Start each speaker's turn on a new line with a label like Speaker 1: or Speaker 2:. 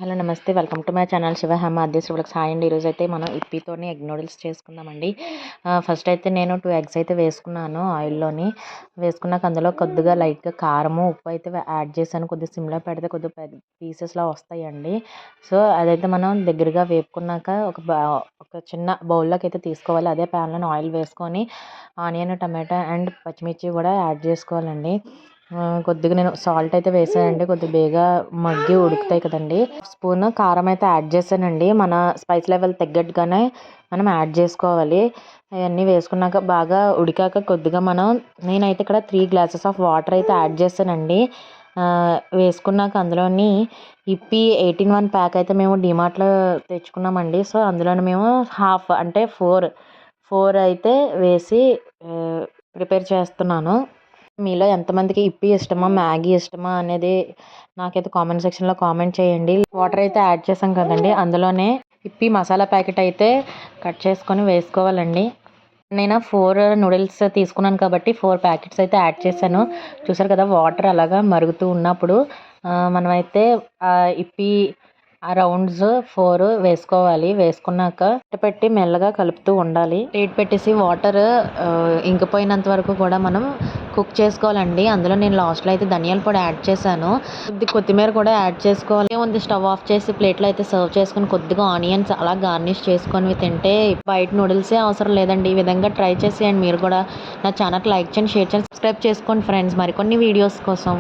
Speaker 1: Hello నమస్తే welcome to my channel Shiva Hema అధ్యక్షులకు hi అండి. ఈరోజు అయితే మనం ఇప్పితోని ఎగ్ నూడిల్స్ చేసుకుందామండి. ఫస్ట్ అయితే నేను 2 ఎగ్స్ అయితే వేసుకున్నాను ఆయిల్లోని. వేసుకున్నాక అందులో కొద్దిగా లైట్గా కారము ఉప్పు అయితే యాడ్ చేశాను. కొద్దిగా సిమ్లో పెడితే కొద్దిగా పెద్ద పీసెస్లా వస్తాయండి. సో అదైతే మనం దగ్గరగా వేపుకున్నాక ఒక చిన్న బౌల్లోకి అయితే తీసుకోవాలి. అదే ప్యాన్లో ఆయిల్ వేసుకొని ఆనియన్ టమాటా అండ్ పచ్చిమిర్చి కూడా యాడ్ చేసుకోవాలండి. కొద్దిగా నేను సాల్ట్ అయితే వేసానండి. కొద్దిగా బేగా మగ్గి ఉడుకుతాయి కదండి. స్పూన్ కారం అయితే యాడ్ చేశానండి. మన స్పైస్ లెవెల్ తగ్గట్టుగానే మనం యాడ్ చేసుకోవాలి. అవన్నీ వేసుకున్నాక బాగా ఉడికాక కొద్దిగా నేనైతే ఇక్కడ 3 గ్లాసెస్ ఆఫ్ వాటర్ అయితే యాడ్ చేశానండి. వేసుకున్నాక అందులోని ఇప్పి 18 ప్యాక్ అయితే మేము డిమార్ట్లో తెచ్చుకున్నామండి. సో అందులోని మేము హాఫ్ అంటే 4 అయితే వేసి ప్రిపేర్ చేస్తున్నాను. మీలో ఎంతమందికి ఇప్పి ఇష్టమా మ్యాగీ ఇష్టమా అనేది నాకైతే కామెంట్ సెక్షన్లో కామెంట్ చేయండి. వాటర్ అయితే యాడ్ చేసాం కదండి, అందులోనే ఇప్పి మసాలా ప్యాకెట్ అయితే కట్ చేసుకొని వేసుకోవాలండి. నేను 4 నూడిల్స్ తీసుకున్నాను కాబట్టి 4 ప్యాకెట్స్ అయితే యాడ్ చేశాను. చూసారు కదా వాటర్ అలాగా మరుగుతూ ఉన్నప్పుడు మనమైతే ఇప్పి రౌండ్స్ 4 వేసుకోవాలి. వేసుకున్నాక పెట్టి మెల్లగా కలుపుతూ ఉండాలి. ప్లేట్ పెట్టేసి వాటర్ ఇంకిపోయినంత వరకు కూడా మనం కుక్ చేసుకోవాలండి. అందులో నేను లాస్ట్లో అయితే ధనియాల పొడి యాడ్ చేశాను. కొత్తిమీర కూడా యాడ్ చేసుకోవాలి. ఉంది స్టవ్ ఆఫ్ చేసి ప్లేట్లో అయితే సర్వ్ చేసుకొని కొద్దిగా ఆనియన్స్ అలా గార్నిష్ చేసుకొని తింటే బయట నూడిల్సే అవసరం లేదండి. ఈ విధంగా ట్రై చేసేయండి మీరు కూడా. నా ఛానల్ లైక్ చేయండి, షేర్ చేయండి, సబ్స్క్రైబ్ చేసుకోండి ఫ్రెండ్స్ మరికొన్ని వీడియోస్ కోసం.